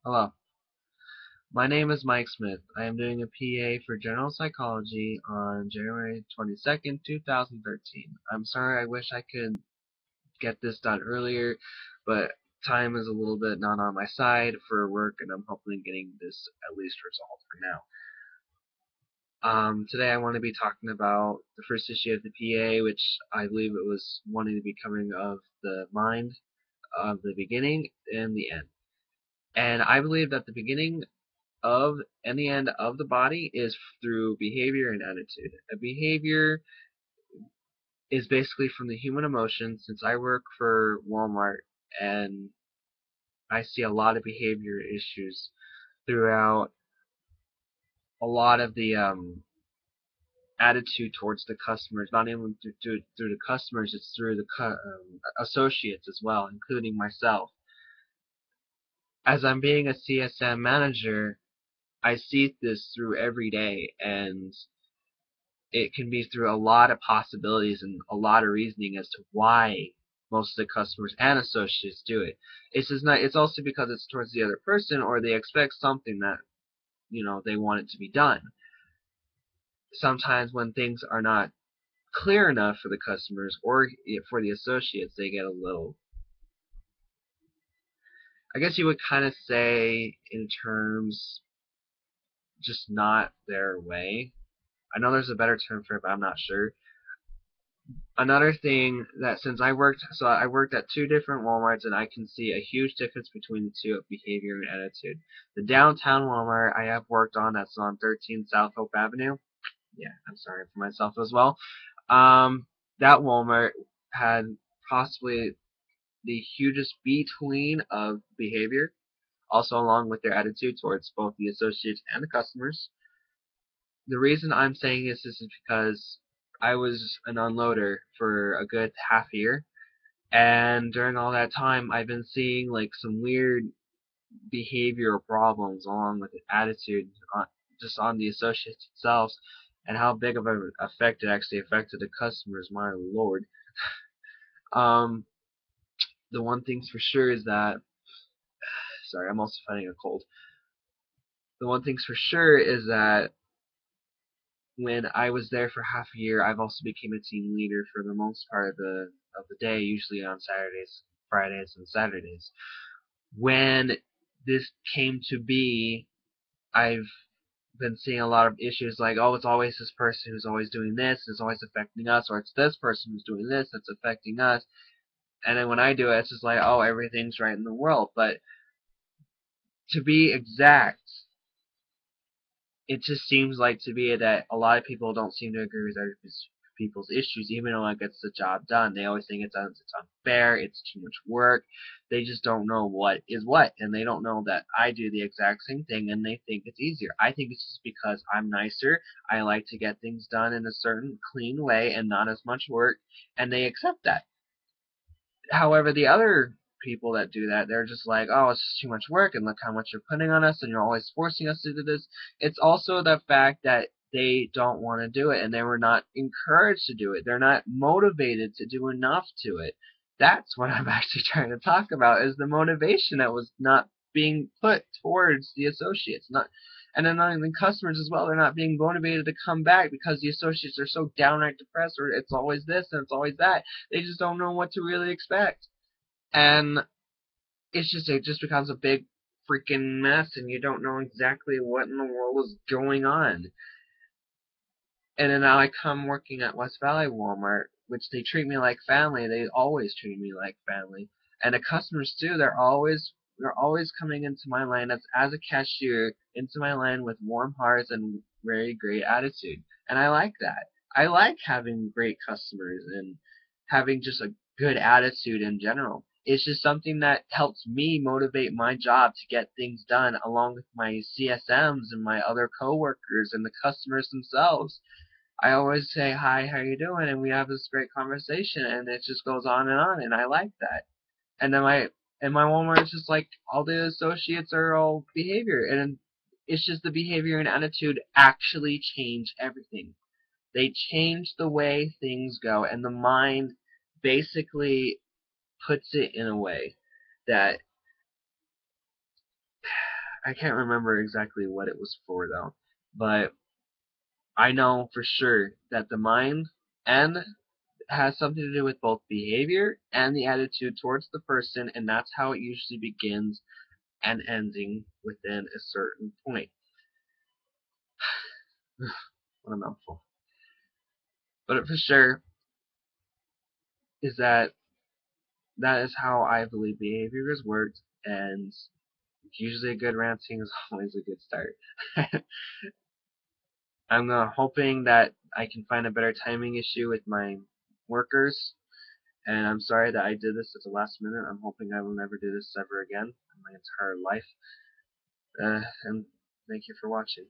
Hello, my name is Mike Smith. I am doing a PA for General Psychology on January 22nd, 2013. I'm sorry, I wish I could get this done earlier, but time is a little bit not on my side for work, and I'm hopefully getting this at least resolved for now. Today I want to be talking about the first issue of the PA, which I believe it was wanting to be coming of the mind of the beginning and the end. And I believe that the beginning of and the end of the body is through behavior and attitude. A behavior is basically from the human emotion. Since I work for Walmart and I see a lot of behavior issues throughout a lot of the attitude towards the customers, not even through the customers, it's through the associates as well, including myself. As I'm being a CSM manager, I see this through every day, and it can be through a lot of possibilities and a lot of reasoning as to why most of the customers and associates do it. It's just not. It's also because it's towards the other person, or they expect something that they want it to be done. Sometimes when things are not clear enough for the customers or for the associates, they get a little. I guess you would kind of say in terms just not their way. I know there's a better term for it, but I'm not sure. Another thing that since I worked at two different Walmarts and I can see a huge difference between the two of behavior and attitude. The downtown Walmart I have worked on, that's on 13 South Hope Avenue. Yeah, I'm sorry for myself as well. That Walmart had possibly the hugest between of behavior, also along with their attitude towards both the associates and the customers. The reason I'm saying this is because I was an unloader for a good half year, and during all that time, I've been seeing like some weird behavioral problems along with attitude just on the associates themselves, and how big of an effect it actually affected the customers. My lord. Um, the one thing's for sure is that sorry, I'm also fighting a cold. The one thing's for sure is that when I was there for half a year, I've also became a team leader for the most part of the day, usually on Saturdays, Fridays, and Saturdays. When this came to be, I've been seeing a lot of issues like, oh, it's always this person who's always doing this, it's always affecting us, or it's this person who's doing this that's affecting us. And then when I do it, it's just like, oh, everything's right in the world. But to be exact, it just seems like to be that a lot of people don't seem to agree with other people's issues, even though it gets the job done. They always think it's unfair, it's too much work. They just don't know what is what, and they don't know that I do the exact same thing, and they think it's easier. I think it's just because I'm nicer. I like to get things done in a certain clean way and not as much work, and they accept that. However, the other people that do that, they're just like, oh, it's just too much work, and look how much you're putting on us, and you're always forcing us to do this. It's also the fact that they don't want to do it, and they were not encouraged to do it. They're not motivated to do enough to it. That's what I'm actually trying to talk about, is the motivation that was not being put towards the associates. Not and then the customers as well, they're not being motivated to come back because the associates are so downright depressed, or it's always this and it's always that. They just don't know what to really expect. And it just becomes a big freaking mess, and you don't know exactly what in the world is going on. And then now I come working at West Valley Walmart, which they treat me like family. They always treat me like family. And the customers too, they're always coming into my line as a cashier, into my line with warm hearts and very great attitude. And I like that. I like having great customers and having just a good attitude in general. It's just something that helps me motivate my job to get things done along with my CSMs and my other coworkers and the customers themselves. I always say, hi, how you doing? And we have this great conversation, and it just goes on, and I like that. And then my Walmart is just like all the associates are all behavior, and it's just the behavior and attitude actually change everything. They change the way things go, and the mind basically puts it in a way that I can't remember exactly what it was for though, but I know for sure that the mind and has something to do with both behavior and the attitude towards the person, and that's how it usually begins and ending within a certain point. What a mouthful. But for sure is that is how I believe behavior is worked, and usually a good ranting is always a good start. I'm hoping that I can find a better timing issue with my workers, and I'm sorry that I did this at the last minute. I'm hoping I will never do this ever again in my entire life. And thank you for watching.